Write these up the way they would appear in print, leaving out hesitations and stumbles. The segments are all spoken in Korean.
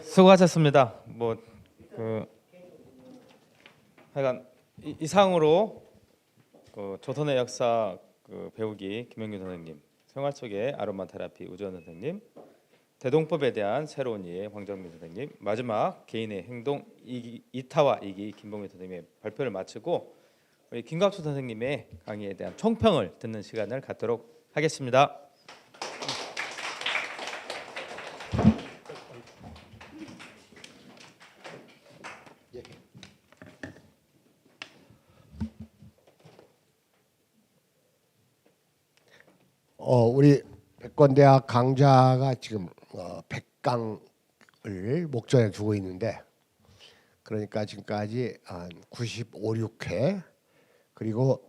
수고하셨습니다. 하여간 이상으로 조선의 역사 배우기 김영균 선생님, 생활 속의 아로마 테라피 우주원 선생님, 대동법에 대한 새로운 이해 황정민 선생님, 마지막 개인의 행동 이타와 이기 김봉민 선생님의 발표를 마치고 우리 김갑수 선생님의 강의에 대한 총평을 듣는 시간을 갖도록 하겠습니다. 우리 백권대학 강좌가 지금 100강을 목전에 두고 있는데, 그러니까 지금까지 한 95, 6회, 그리고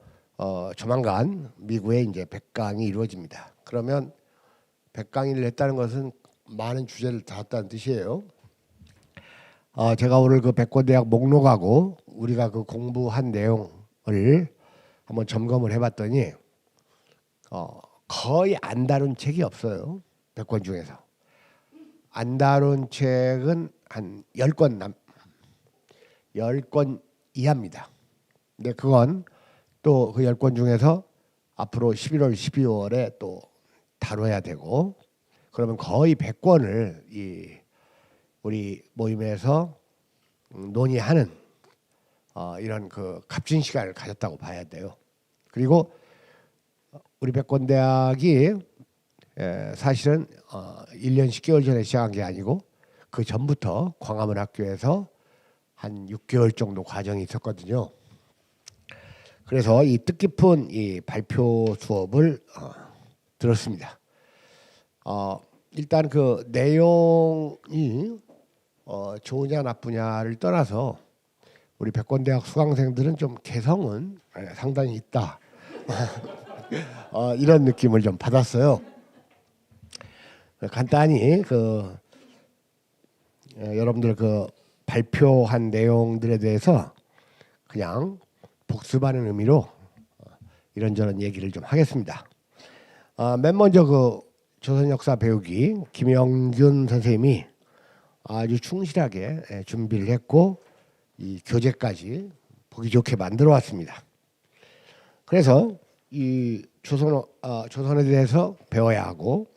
조만간 미국에 이제 100강이 이루어집니다. 그러면 100강의를 했다는 것은 많은 주제를 다뤘다는 뜻이에요. 제가 오늘 그 백권대학 목록하고 우리가 그 공부한 내용을 한번 점검을 해봤더니 거의 안 다룬 책이 없어요. 100권 중에서. 안 다룬 책은 한 10권 10권 이하입니다. 근데 그건 또 그 10권 중에서 앞으로 11월, 12월에 또 다뤄야 되고, 그러면 거의 100권을 우리 모임에서 논의하는 이런 그 값진 시간을 가졌다고 봐야 돼요. 그리고 우리 백권대학이 사실은 1년 10개월 전에 시작한 게 아니고 그 전부터 광화문 학교에서 한 6개월 정도 과정이 있었거든요. 그래서 이 뜻깊은 이 발표 수업을 들었습니다. 일단 그 내용이 좋으냐 나쁘냐를 떠나서 우리 백권대학 수강생들은 좀 개성은 상당히 있다. 이런 느낌을 좀 받았어요. 간단히 여러분들 그 발표한 내용들에 대해서 그냥 복습하는 의미로 이런저런 얘기를 좀 하겠습니다. 맨 먼저 그 조선 역사 배우기 김영균 선생님이 아주 충실하게 준비를 했고 이 교재까지 보기 좋게 만들어 왔습니다. 그래서 이 조선에 대해서 배워야 하고,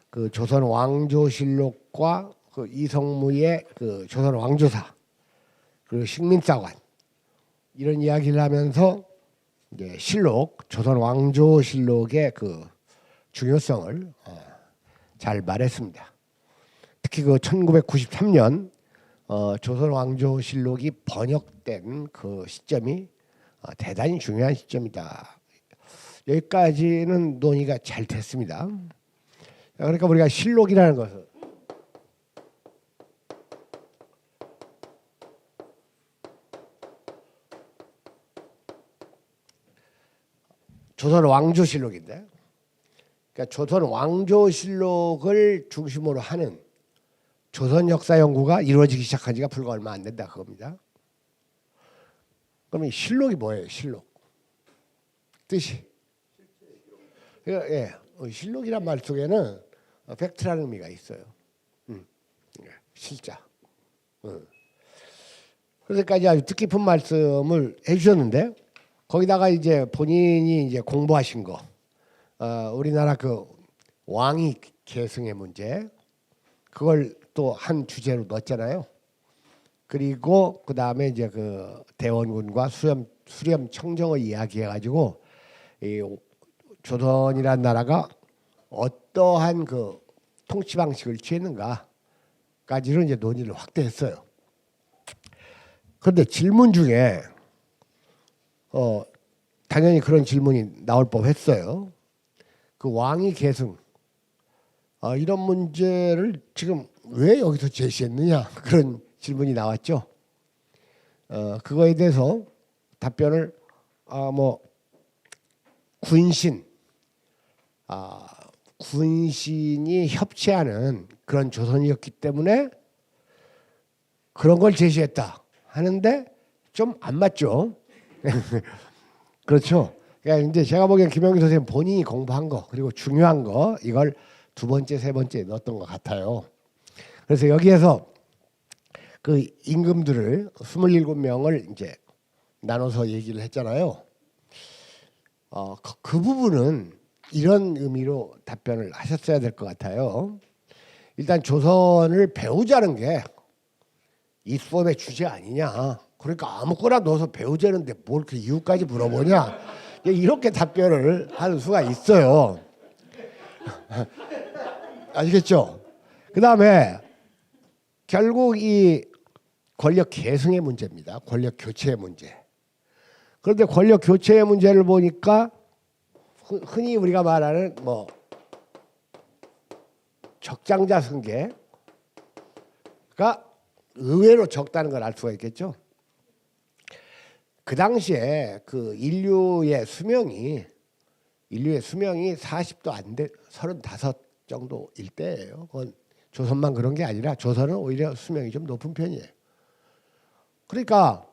그 조선 왕조실록과 그 이성무의 그 조선 왕조사, 그리고 식민사관, 이런 이야기를 하면서 이제 실록, 조선 왕조실록의 그 중요성을 잘 말했습니다. 특히 그 1993년 조선 왕조실록이 번역된 그 시점이 대단히 중요한 시점이다. 여기까지는 논의가 잘 됐습니다. 그러니까 우리가 실록이라는 것은 조선 왕조실록인데, 그러니까 조선 왕조실록을 중심으로 하는 조선 역사 연구가 이루어지기 시작한 지가 불과 얼마 안 된다 그겁니다. 그러면 실록이 뭐예요? 실록 뜻이 실록이란 말 속에는 팩트라는 의미가 있어요. 실자. 그래서까지 아주 뜻깊은 말씀을 해주셨는데, 거기다가 이제 본인이 이제 공부하신 거, 우리나라 그 왕위 계승의 문제, 그걸 또 한 주제로 넣었잖아요. 그리고 그 다음에 이제 그 대원군과 수렴 청정을 이야기해가지고 이 조선이라는 나라가 어떠한 그 통치 방식을 취했는가까지로 이제 논의를 확대했어요. 그런데 질문 중에 당연히 그런 질문이 나올 법했어요. 그 왕위 계승 이런 문제를 지금 왜 여기서 제시했느냐, 그런 질문이 나왔죠. 그거에 대해서 답변을 군신이 협치하는 그런 조선이었기 때문에 그런 걸 제시했다 하는데 좀 안 맞죠. 그렇죠. 그러니까 이제 제가 보기엔 김영균 선생님 본인이 공부한 거, 그리고 중요한 거, 이걸 두 번째, 세 번째 넣었던 것 같아요. 그래서 여기에서 그 임금들을 27명을 이제 나눠서 얘기를 했잖아요. 그 부분은 이런 의미로 답변을 하셨어야 될 것 같아요. 일단 조선을 배우자는 게 이 수업의 주제 아니냐. 그러니까 아무거나 넣어서 배우자는데 뭘 그 이유까지 물어보냐. 이렇게 답변을 하는 수가 있어요. 아시겠죠? 그 다음에 결국 이 권력 계승의 문제입니다. 권력 교체의 문제. 그런데 권력 교체의 문제를 보니까 흔히 우리가 말하는 뭐 적장자 승계가 의외로 적다는 걸 알 수가 있겠죠. 그 당시에 그 인류의 수명이 40도 안 돼 35 정도일 때예요. 그건 조선만 그런 게 아니라 조선은 오히려 수명이 좀 높은 편이에요. 그러니까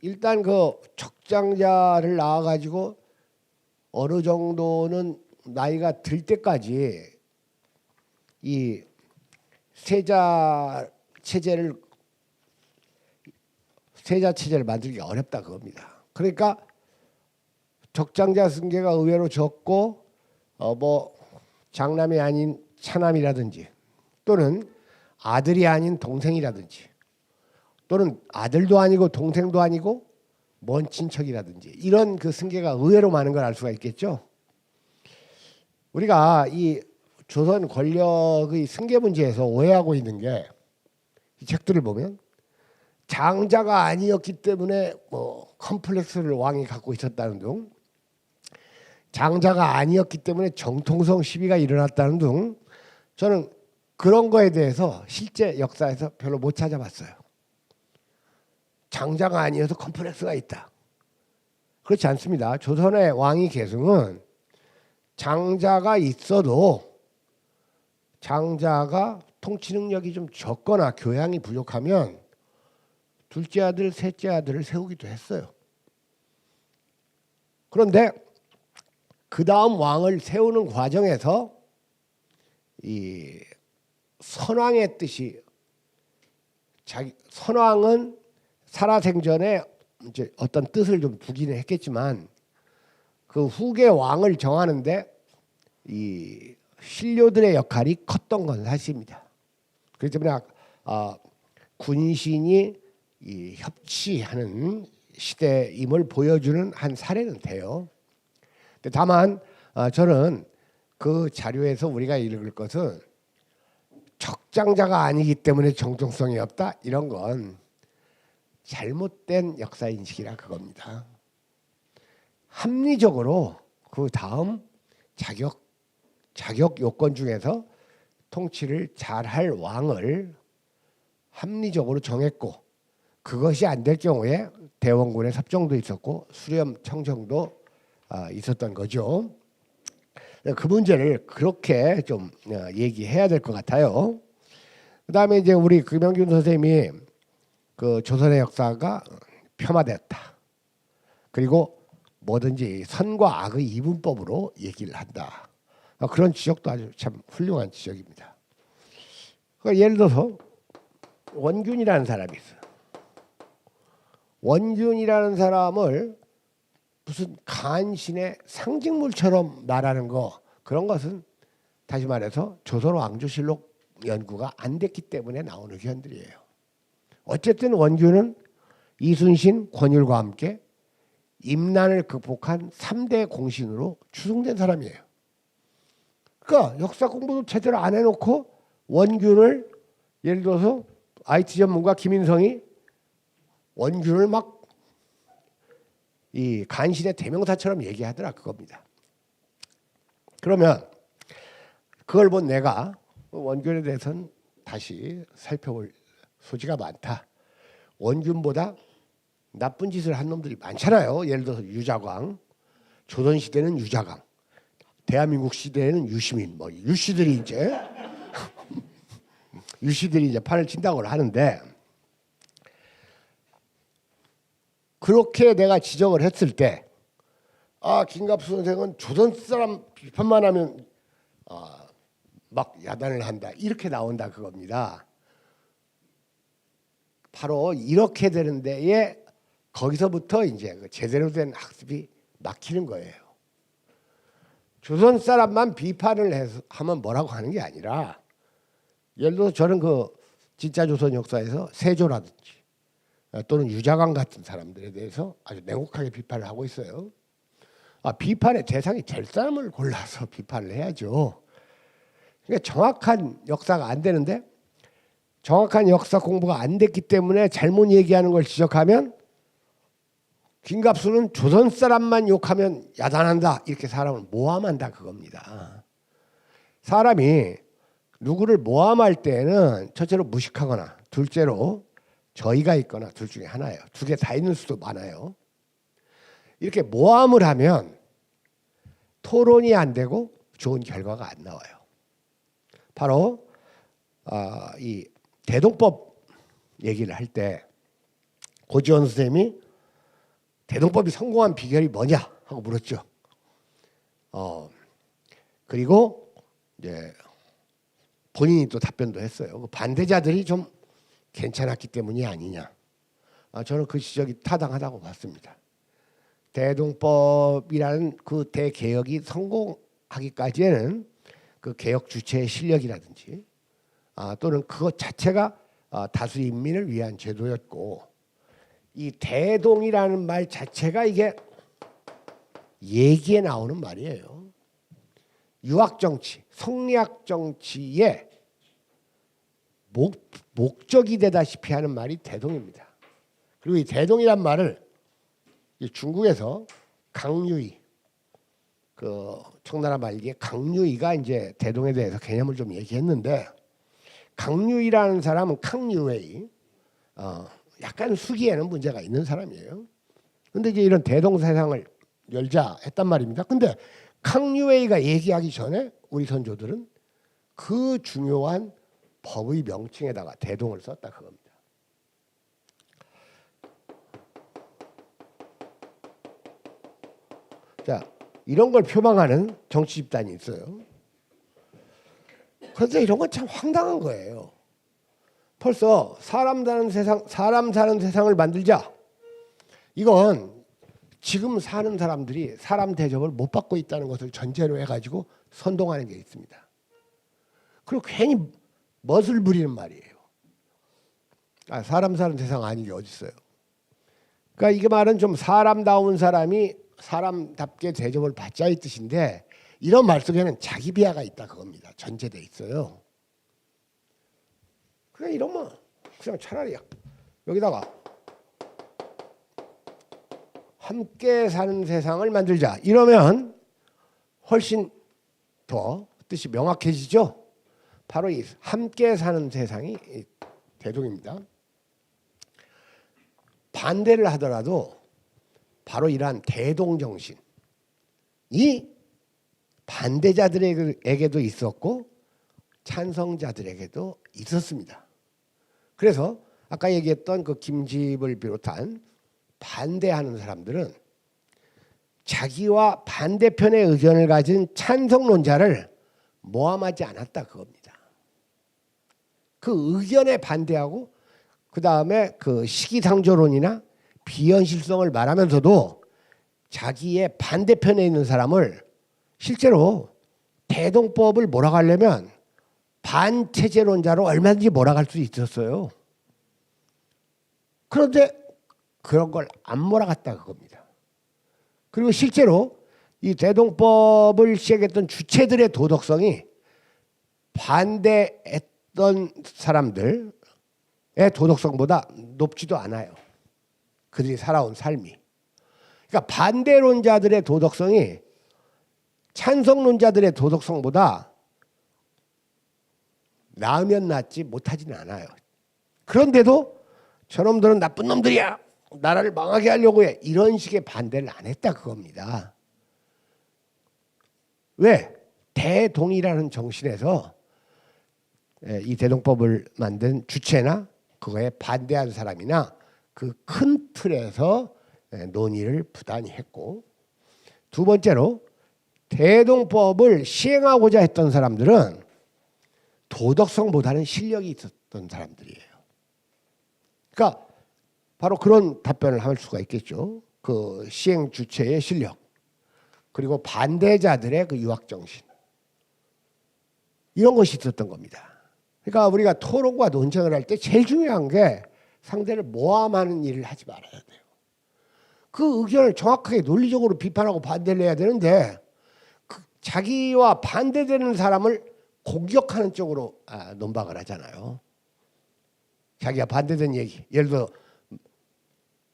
일단 그 적장자를 낳아 가지고 어느 정도는 나이가 들 때까지 이 세자 체제를 만들기 어렵다 그겁니다. 그러니까 적장자 승계가 의외로 적고 뭐 장남이 아닌 차남이라든지 또는 아들이 아닌 동생이라든지 또는 아들도 아니고 동생도 아니고 먼 친척이라든지 이런 그 승계가 의외로 많은 걸 알 수가 있겠죠. 우리가 이 조선 권력의 승계 문제에서 오해하고 있는 게 이 책들을 보면 장자가 아니었기 때문에 뭐 컴플렉스를 왕이 갖고 있었다는 등 장자가 아니었기 때문에 정통성 시비가 일어났다는 등 저는 그런 거에 대해서 실제 역사에서 별로 못 찾아봤어요. 장자가 아니어서 컴플렉스가 있다. 그렇지 않습니다. 조선의 왕위 계승은 장자가 있어도 장자가 통치 능력이 좀 적거나 교양이 부족하면 둘째 아들, 셋째 아들을 세우기도 했어요. 그런데 그 다음 왕을 세우는 과정에서 이 선왕의 뜻이 선왕은 살아생전에 이제 어떤 뜻을 좀 두기는 했겠지만 그 후계 왕을 정하는데 이 신료들의 역할이 컸던 건 사실입니다. 그렇기 때문에 군신이 이 협치하는 시대임을 보여주는 한 사례는 돼요. 근데 다만 저는 그 자료에서 우리가 읽을 것은 적장자가 아니기 때문에 정통성이 없다 이런 건 잘못된 역사 인식이라 그겁니다. 합리적으로 그 다음 자격 요건 중에서 통치를 잘할 왕을 합리적으로 정했고 그것이 안 될 경우에 대원군의 섭정도 있었고 수렴 청정도 있었던 거죠. 그 문제를 그렇게 좀 얘기해야 될 것 같아요. 그다음에 이제 우리 금영균 선생님이 그 조선의 역사가 폄하되었다. 그리고 뭐든지 선과 악의 이분법으로 얘기를 한다. 그런 지적도 아주 참 훌륭한 지적입니다. 그러니까 예를 들어서 원균이라는 사람이 있어요. 원균이라는 사람을 무슨 간신의 상징물처럼 말하는 거 그런 것은 다시 말해서 조선 왕조실록 연구가 안 됐기 때문에 나오는 의견들이에요. 어쨌든 원균은 이순신, 권율과 함께 임난을 극복한 3대 공신으로 추승된 사람이에요. 그러니까 역사 공부도 제대로 안 해놓고 원균을 예를 들어서 IT 전문가 김인성이 원균을 막 이 간신의 대명사처럼 얘기하더라 그겁니다. 그러면 그걸 본 내가 원균에 대해서는 다시 살펴볼 소지가 많다. 원균보다 나쁜 짓을 한 놈들이 많잖아요. 예를 들어서 유자광, 조선시대는 유자광, 대한민국 시대에는 유시민, 뭐 유씨들이 이제 판을 친다고 하는데 그렇게 내가 지적을 했을 때 김갑수 선생은 조선 사람 비판만 하면 막 야단을 한다 이렇게 나온다 그겁니다. 바로 이렇게 되는 데에 거기서부터 이제 그 제대로 된 학습이 막히는 거예요. 조선 사람만 비판을 해서 하면 뭐라고 하는 게 아니라, 예를 들어 저는 그 진짜 조선 역사에서 세조라든지 또는 유자광 같은 사람들에 대해서 아주 냉혹하게 비판을 하고 있어요. 비판의 대상이 될 사람을 골라서 비판을 해야죠. 그러니까 정확한 역사가 안 되는데, 정확한 역사 공부가 안 됐기 때문에 잘못 얘기하는 걸 지적하면 김갑수는 조선 사람만 욕하면 야단한다 이렇게 사람을 모함한다 그겁니다. 사람이 누구를 모함할 때는 첫째로 무식하거나 둘째로 저희가 있거나 둘 중에 하나예요. 두 개 다 있는 수도 많아요. 이렇게 모함을 하면 토론이 안 되고 좋은 결과가 안 나와요. 바로 이 대동법 얘기를 할 때 고지원 선생님이 대동법이 성공한 비결이 뭐냐 하고 물었죠. 그리고 이제 본인이 또 답변도 했어요. 반대자들이 좀 괜찮았기 때문이 아니냐. 저는 그 지적이 타당하다고 봤습니다. 대동법이라는 그 대개혁이 성공하기까지에는 그 개혁 주체의 실력이라든지 또는 그것 자체가 다수 인민을 위한 제도였고, 이 대동이라는 말 자체가 이게 얘기에 나오는 말이에요. 유학정치, 성리학정치의 목적이 되다시피 하는 말이 대동입니다. 그리고 이 대동이란 말을 중국에서 강유이, 그 청나라 말기에 강유이가 이제 대동에 대해서 개념을 좀 얘기했는데, 강유이라는 사람은 캉유웨이, 약간 수기에는 문제가 있는 사람이에요. 근데 이제 이런 대동 세상을 열자 했단 말입니다. 근데 캉유웨이가 얘기하기 전에 우리 선조들은 그 중요한 법의 명칭에다가 대동을 썼다 그겁니다. 자, 이런 걸 표방하는 정치 집단이 있어요. 그런데 이런 건 참 황당한 거예요. 벌써 사람 사는 세상을 만들자. 이건 지금 사는 사람들이 사람 대접을 못 받고 있다는 것을 전제로 해가지고 선동하는 게 있습니다. 그리고 괜히 멋을 부리는 말이에요. 사람 사는 세상 아닌 게 어디 있어요. 그러니까 이게 말은 좀 사람다운 사람이 사람답게 대접을 받자 이 뜻인데, 이런 말 속에는 자기 비하가 있다 그겁니다. 전제돼 있어요. 그냥 이러면 그냥 차라리 여기다가 함께 사는 세상을 만들자 이러면 훨씬 더 뜻이 명확해지죠. 바로 이 함께 사는 세상이 대동입니다. 반대를 하더라도 바로 이러한 대동 정신이 반대자들에게도 있었고 찬성자들에게도 있었습니다. 그래서 아까 얘기했던 그 김집을 비롯한 반대하는 사람들은 자기와 반대편의 의견을 가진 찬성론자를 모함하지 않았다 그겁니다. 그 의견에 반대하고 그 다음에 그 시기상조론이나 비현실성을 말하면서도 자기의 반대편에 있는 사람을 실제로 대동법을 몰아가려면 반체제론자로 얼마든지 몰아갈 수 있었어요. 그런데 그런 걸 안 몰아갔다 그겁니다. 그리고 실제로 이 대동법을 시작했던 주체들의 도덕성이 반대했던 사람들의 도덕성보다 높지도 않아요. 그들이 살아온 삶이. 그러니까 반대론자들의 도덕성이 찬성론자들의 도덕성보다 나으면 낫지 못하지는 않아요. 그런데도 저놈들은 나쁜 놈들이야, 나라를 망하게 하려고 해, 이런 식의 반대를 안 했다 그겁니다. 왜? 대동이라는 정신에서 이 대동법을 만든 주체나 그거에 반대한 사람이나 그 큰 틀에서 논의를 부단히 했고, 두 번째로 대동법을 시행하고자 했던 사람들은 도덕성보다는 실력이 있었던 사람들이에요. 그러니까 바로 그런 답변을 할 수가 있겠죠. 그 시행 주체의 실력, 그리고 반대자들의 그 유학 정신, 이런 것이 있었던 겁니다. 그러니까 우리가 토론과 논쟁을 할 때 제일 중요한 게 상대를 모함하는 일을 하지 말아야 돼요. 그 의견을 정확하게 논리적으로 비판하고 반대를 해야 되는데 자기와 반대되는 사람을 공격하는 쪽으로 논박을 하잖아요. 자기가 반대된 얘기, 예를 들어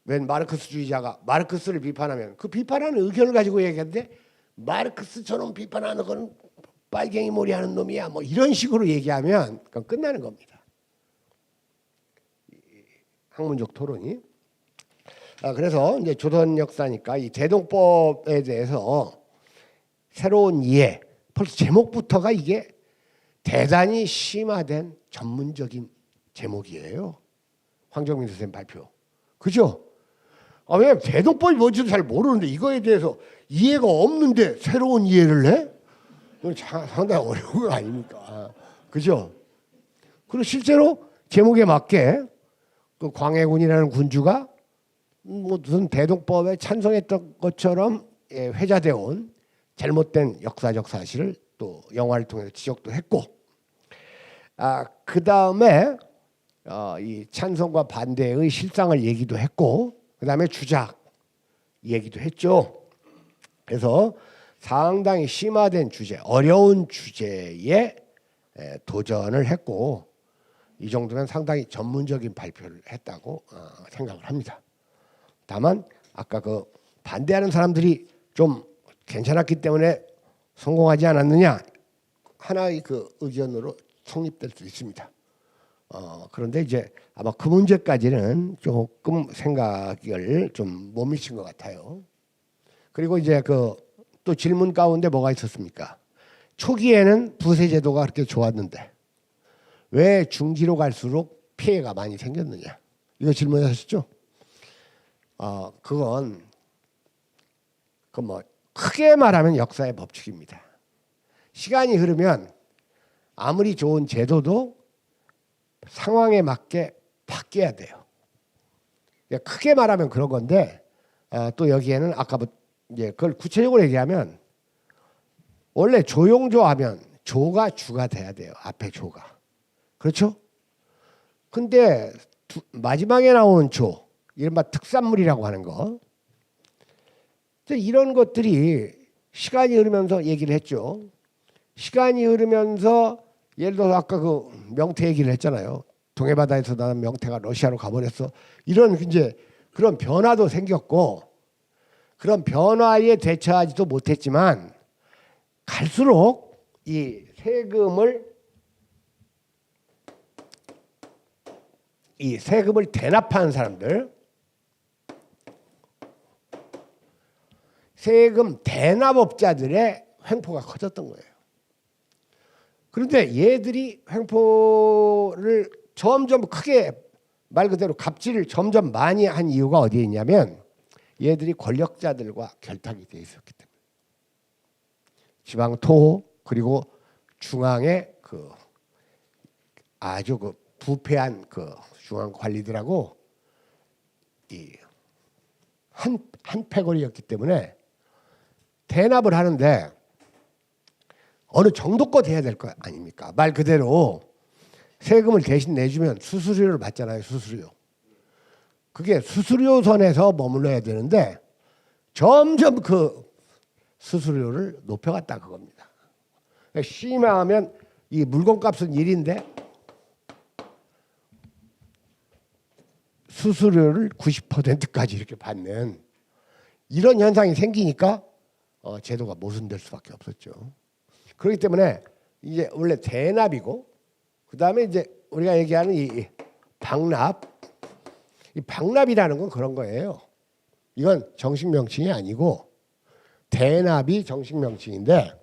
웬 마르크스주의자가 마르크스를 비판하면 그 비판하는 의견을 가지고 얘기하는데 마르크스처럼 비판하는 건 빨갱이 머리 하는 놈이야, 뭐 이런 식으로 얘기하면 그건 끝나는 겁니다. 학문적 토론이. 그래서 이제 조선 역사니까 이 대동법에 대해서 새로운 이해, 벌써 제목부터가 이게 대단히 심화된 전문적인 제목이에요. 황정민 선생님 발표. 그죠? 왜냐면 대동법이 뭔지도 잘 모르는데 이거에 대해서 이해가 없는데 새로운 이해를 해? 이건 상당히 어려운 거 아닙니까? 그죠? 그리고 실제로 제목에 맞게 그 광해군이라는 군주가 무슨 대동법에 찬성했던 것처럼 회자되어 온 잘못된 역사적 사실을 또 영화를 통해서 지적도 했고, 그 다음에 이 찬성과 반대의 실상을 얘기도 했고, 그 다음에 주작 얘기도 했죠. 그래서 상당히 심화된 주제, 어려운 주제에 도전을 했고, 이 정도면 상당히 전문적인 발표를 했다고 생각을 합니다. 다만 아까 그 반대하는 사람들이 좀 괜찮았기 때문에 성공하지 않았느냐, 하나의 그 의견으로 성립될 수 있습니다. 그런데 이제 아마 그 문제까지는 조금 생각을 좀 못 미친 것 같아요. 그리고 이제 그 또 질문 가운데 뭐가 있었습니까? 초기에는 부세 제도가 그렇게 좋았는데 왜 중기로 갈수록 피해가 많이 생겼느냐, 이거 질문하셨죠? 그건 그 뭐 크게 말하면 역사의 법칙입니다. 시간이 흐르면 아무리 좋은 제도도 상황에 맞게 바뀌어야 돼요. 크게 말하면 그런 건데, 또 여기에는 아까부터 이제 그걸 구체적으로 얘기하면 원래 조용조 하면 조가 주가 돼야 돼요. 앞에 조가. 그렇죠? 근데 마지막에 나온 조, 이른바 특산물이라고 하는 거, 이런 것들이 시간이 흐르면서 얘기를 했죠. 시간이 흐르면서 예를 들어서 아까 그 명태 얘기를 했잖아요. 동해바다에서 나는 명태가 러시아로 가버렸어. 이런 이제 그런 변화도 생겼고, 그런 변화에 대처하지도 못했지만 갈수록 이 세금을 대납하는 사람들, 세금 대납업자들의 횡포가 커졌던 거예요. 그런데 얘들이 횡포를 점점 크게, 말 그대로 갑질을 점점 많이 한 이유가 어디에 있냐면 얘들이 권력자들과 결탁이 돼 있었기 때문에. 지방 토호 그리고 중앙의 그 아주 그 부패한 그 중앙 관리들하고 이 한 패거리였기 때문에 대납을 하는데 어느 정도껏 해야 될 거 아닙니까? 말 그대로 세금을 대신 내주면 수수료를 받잖아요. 수수료. 그게 수수료 선에서 머물러야 되는데 점점 그 수수료를 높여갔다 그겁니다. 심하면 이 물건값은 1인데 수수료를 90%까지 이렇게 받는 이런 현상이 생기니까 제도가 모순될 수밖에 없었죠. 그렇기 때문에 이제 원래 대납이고, 그 다음에 이제 우리가 얘기하는 이 방납, 이 방납이라는 건 그런 거예요. 이건 정식 명칭이 아니고 대납이 정식 명칭인데,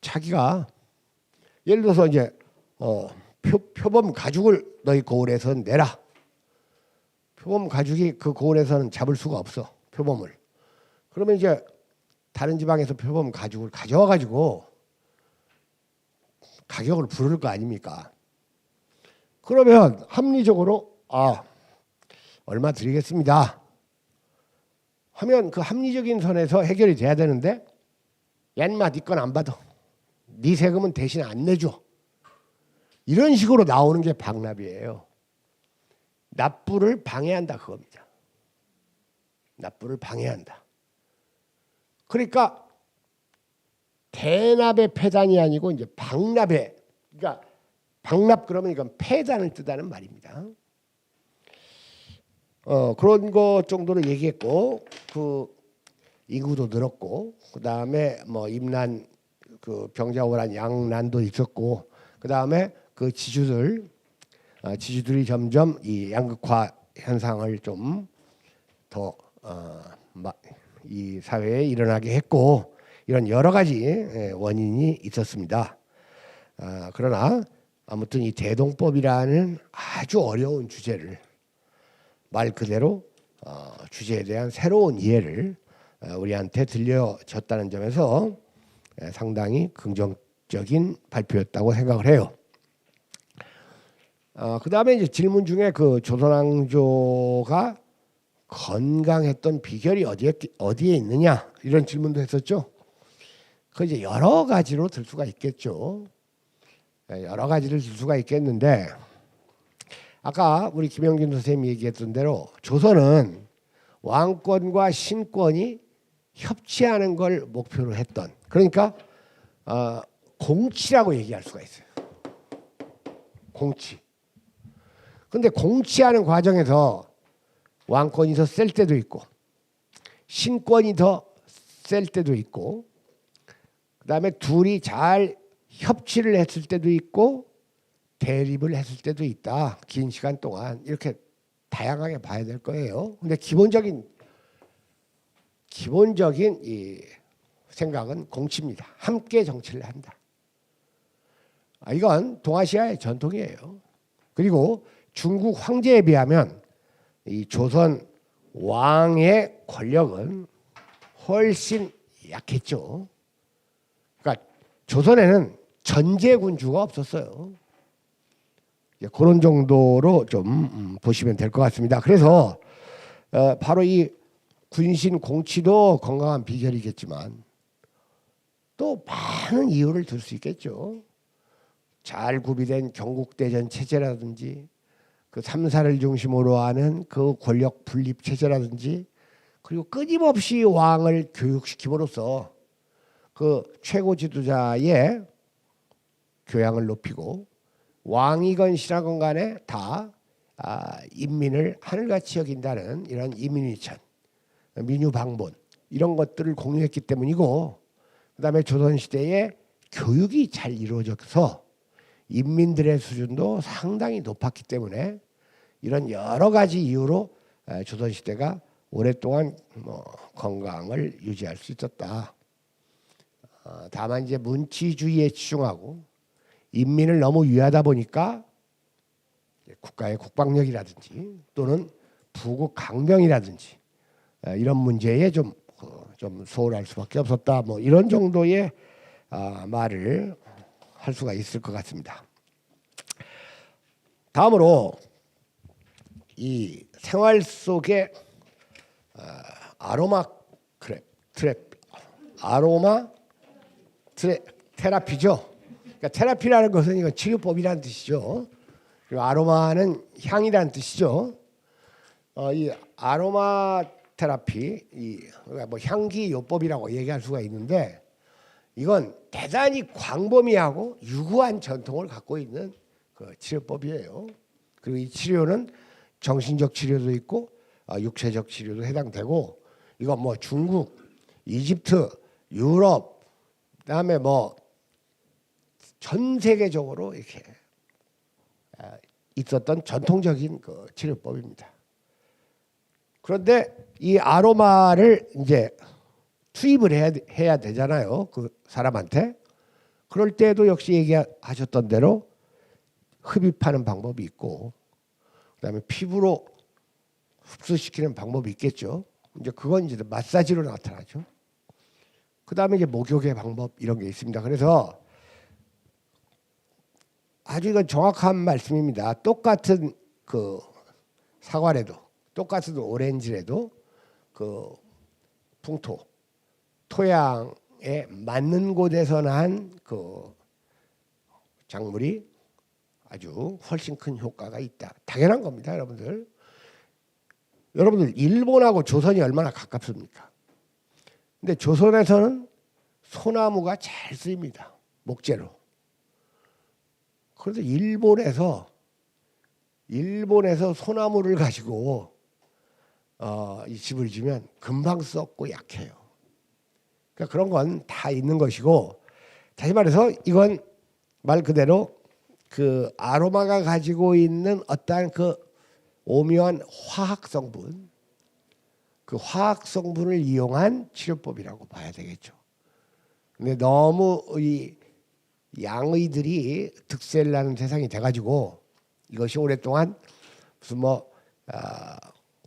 자기가 예를 들어서 이제 표범 가죽을 너희 고을에서 내라. 표범 가죽이 그 고을에서는 잡을 수가 없어, 표범을. 그러면 이제 다른 지방에서 표범 가죽을 가져와 가지고 가격을 부를 거 아닙니까? 그러면 합리적으로 얼마 드리겠습니다 하면 그 합리적인 선에서 해결이 돼야 되는데, 야 인마 네 건 안 받아, 네 세금은 대신 안 내줘, 이런 식으로 나오는 게 박납이에요. 납부를 방해한다 그겁니다. 납부를 방해한다. 그러니까 대납의 폐단이 아니고 이제 방납의, 그러니까 방납 그러면 이건 폐단을 뜻하는 말입니다. 그런 것 정도로 얘기했고, 그 인구도 늘었고, 그 다음에 뭐 임난, 그 병자호란 양난도 있었고, 그 다음에 그 지주들이 점점 이 양극화 현상을 좀 더 이 사회에 일어나게 했고, 이런 여러 가지 원인이 있었습니다. 그러나 아무튼 이 대동법이라는 아주 어려운 주제를, 말 그대로 주제에 대한 새로운 이해를 우리한테 들려줬다는 점에서 상당히 긍정적인 발표였다고 생각을 해요. 그 다음에 이제 질문 중에 그 조선왕조가 건강했던 비결이 어디에 있느냐, 이런 질문도 했었죠. 그 이제 여러 가지로 들 수가 있겠죠. 여러 가지를 들 수가 있겠는데, 아까 우리 김영균 선생님이 얘기했던 대로 조선은 왕권과 신권이 협치하는 걸 목표로 했던, 그러니까 공치라고 얘기할 수가 있어요. 공치. 근데 공치하는 과정에서 왕권이 더 셀 때도 있고, 신권이 더 셀 때도 있고, 그다음에 둘이 잘 협치를 했을 때도 있고, 대립을 했을 때도 있다. 긴 시간 동안 이렇게 다양하게 봐야 될 거예요. 근데 기본적인 이 생각은 공치입니다. 함께 정치를 한다. 이건 동아시아의 전통이에요. 그리고 중국 황제에 비하면 이 조선 왕의 권력은 훨씬 약했죠. 그러니까 조선에는 전제군주가 없었어요. 그런 정도로 좀 보시면 될 것 같습니다. 그래서 바로 이 군신 공치도 건강한 비결이겠지만, 또 많은 이유를 들 수 있겠죠. 잘 구비된 경국대전 체제라든지, 그 삼사를 중심으로 하는 그 권력 분립 체제라든지, 그리고 끊임없이 왕을 교육시킴으로써 그 최고 지도자의 교양을 높이고, 왕이건 신하건 간에 다 인민을 하늘같이 여긴다는 이런 이민위천, 민유방본, 이런 것들을 공유했기 때문이고, 그 다음에 조선시대에 교육이 잘 이루어져서 인민들의 수준도 상당히 높았기 때문에, 이런 여러 가지 이유로 조선시대가 오랫동안 건강을 유지할 수 있었다. 다만 이제 문치주의에 치중하고 인민을 너무 위하다 보니까 국가의 국방력이라든지 또는 부국 강병이라든지 이런 문제에 좀 소홀할 수밖에 없었다. 뭐 이런 정도의 말을 할 수가 있을 것 같습니다. 다음으로 이 생활 속에 테라피죠. 그러니까 테라피라는 것은 이건 치료법이라는 뜻이죠. 그리고 아로마는 향이라는 뜻이죠. 이 아로마 테라피, 뭐 향기 요법이라고 얘기할 수가 있는데, 이건 대단히 광범위하고 유구한 전통을 갖고 있는 그 치료법이에요. 그리고 이 치료는 정신적 치료도 있고 육체적 치료도 해당되고, 이건 뭐 중국, 이집트, 유럽, 그다음에 뭐 전 세계적으로 이렇게 있었던 전통적인 그 치료법입니다. 그런데 이 아로마를 이제 투입을 해야 되잖아요. 그 사람한테. 그럴 때도 역시 얘기하셨던 대로 흡입하는 방법이 있고, 그다음에 피부로 흡수시키는 방법이 있겠죠. 이제 그건 이제 마사지로 나타나죠. 그다음에 이제 목욕의 방법, 이런 게 있습니다. 그래서 아주 이건 정확한 말씀입니다. 똑같은 그 사과라도, 똑같은 오렌지라도 그 풍토, 토양에 맞는 곳에서 난 그 작물이 아주 훨씬 큰 효과가 있다. 당연한 겁니다, 여러분들. 여러분들 일본하고 조선이 얼마나 가깝습니까? 근데 조선에서는 소나무가 잘 쓰입니다. 목재로. 그래서 일본에서 소나무를 가지고 이 집을 지면 금방 썩고 약해요. 그러니까 그런 건 다 있는 것이고, 다시 말해서 이건 말 그대로 그 아로마가 가지고 있는 어떠한 그 오묘한 화학 성분, 그 화학 성분을 이용한 치료법이라고 봐야 되겠죠. 근데 너무 이 양의들이 득세를 하는 세상이 돼가지고 이것이 오랫동안 무슨 뭐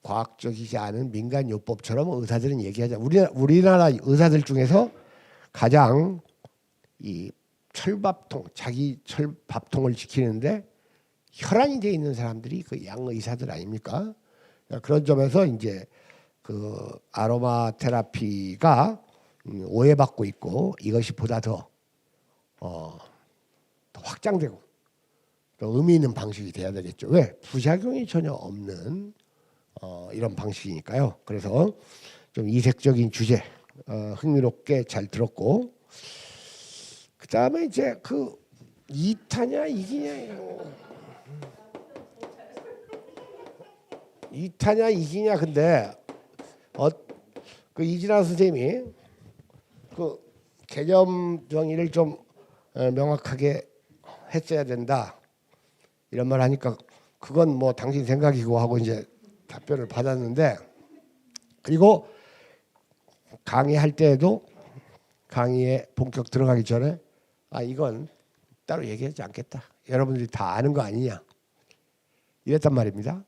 과학적이지 않은 민간 요법처럼 의사들은 얘기하자. 우리나라 의사들 중에서 가장 이 철밥통, 자기 철밥통을 지키는데 혈안이 돼 있는 사람들이 그 양의사들 아닙니까? 그런 점에서 이제 그 아로마 테라피가 오해받고 있고, 이것이 보다 더 확장되고 또 의미 있는 방식이 돼야 되겠죠. 왜? 부작용이 전혀 없는 이런 방식이니까요. 그래서 좀 이색적인 주제 흥미롭게 잘 들었고, 그 다음에 이제 그 2타냐 이기냐, 2타냐 이기냐. 근데 그 이진아 선생님이 그 개념 정의를 좀 명확하게 했어야 된다 이런 말 하니까, 그건 뭐 당신 생각이고 하고 이제 답변을 받았는데, 그리고 강의할 때에도 강의에 본격 들어가기 전에 이건 따로 얘기하지 않겠다, 여러분들이 다 아는 거 아니냐 이랬단 말입니다.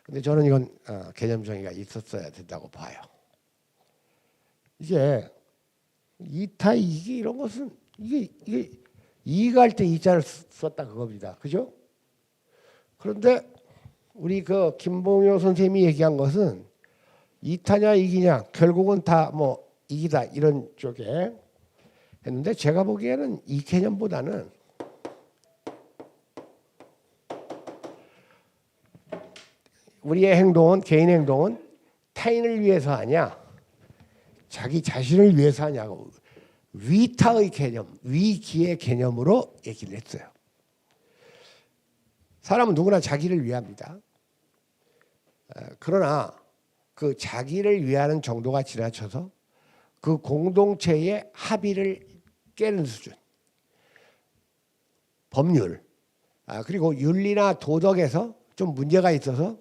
근데 저는 이건 개념 정의가 있었어야 된다고 봐요. 이게 이타 이기 이런 것은 이게 이익할 때 이자를 썼다 그겁니다. 그죠? 그런데 우리 그 김봉효 선생님이 얘기한 것은 이타냐 이기냐 결국은 다 뭐 이기다 이런 쪽에 했는데, 제가 보기에는 이 개념보다는 우리의 행동은, 개인 행동은 타인을 위해서 하냐 자기 자신을 위해서 하냐고 위타의 개념, 위기의 개념으로 얘기를 했어요. 사람은 누구나 자기를 위합니다. 그러나 그 자기를 위하는 정도가 지나쳐서 그 공동체의 합의를 깨는 수준, 법률, 그리고 윤리나 도덕에서 좀 문제가 있어서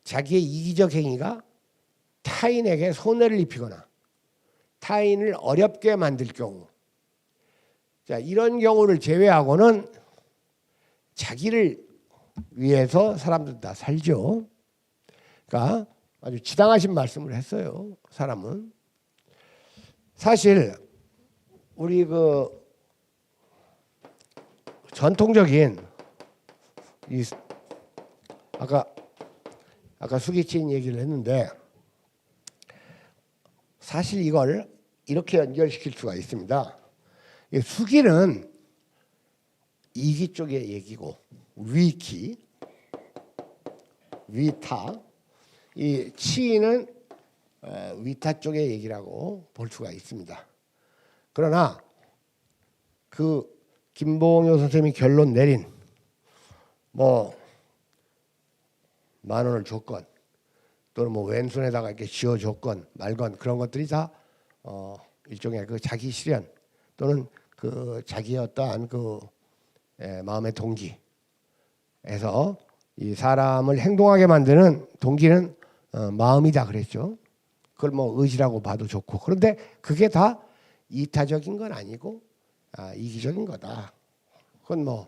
자기의 이기적 행위가 타인에게 손해를 입히거나 타인을 어렵게 만들 경우, 자, 이런 경우를 제외하고는 자기를 위해서 사람들 다 살죠. 그러니까 아주 지당하신 말씀을 했어요. 사람은 사실 우리 그 전통적인 이 아까 수기친 얘기를 했는데, 사실 이걸 이렇게 연결시킬 수가 있습니다. 수기는 이기 쪽의 얘기고, 위기, 위타, 이 치는 위타 쪽의 얘기라고 볼 수가 있습니다. 그러나 그 김봉효 선생님이 결론 내린 뭐 10,000원을 줬건 또는 뭐 왼손에다가 이렇게 쥐어줬건 말건, 그런 것들이 다 일종의 그 자기 실현 또는 그 자기의 어떠한 그 마음의 동기에서 이 사람을 행동하게 만드는 동기는 마음이다 그랬죠. 그걸 뭐 의지라고 봐도 좋고, 그런데 그게 다 이타적인 건 아니고 이기적인 거다. 그건 뭐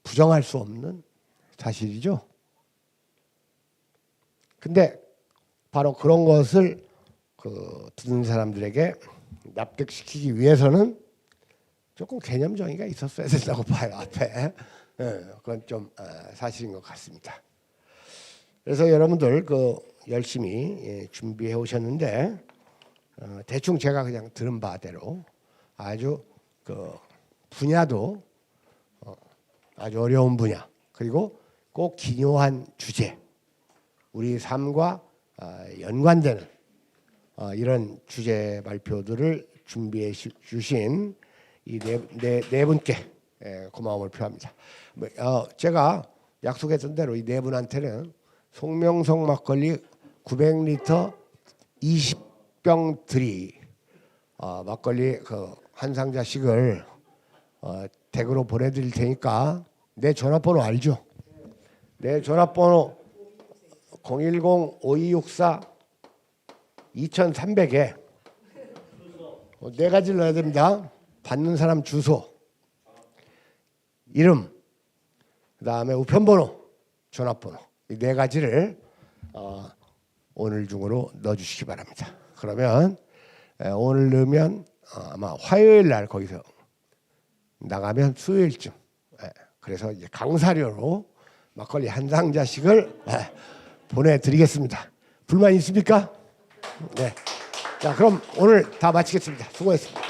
부정할 수 없는 사실이죠. 근데 바로 그런 것을 그 듣는 사람들에게 납득시키기 위해서는 조금 개념 정의가 있었어야 된다고 봐요 앞에. 그건 좀 사실인 것 같습니다. 그래서 여러분들 그 열심히 준비해 오셨는데 대충 제가 그냥 들은 바대로 아주 그 분야도 아주 어려운 분야 그리고 꼭 기묘한 주제 우리 삶과 연관되는 이런 주제 발표들을 준비해 주신 이 네 분께 고마움을 표합니다. 제가 약속했던 대로 이 네 분한테는 송명성 막걸리 900리터 20병 들이 막걸리 그 한 상자씩을 댁으로 보내드릴 테니까 내 전화번호 알죠? 내 전화번호 010-5264-2300에 네 가지를 넣어야 됩니다. 받는 사람 주소, 이름, 그다음에 우편번호, 전화번호 이 네 가지를 오늘 중으로 넣어주시기 바랍니다. 그러면 오늘 넣으면 아마 화요일 날 거기서 나가면 수요일쯤 그래서 이제 강사료로 막걸리 한 상자씩을 보내드리겠습니다. 불만 있습니까? 네. 자 그럼 오늘 다 마치겠습니다. 수고했습니다.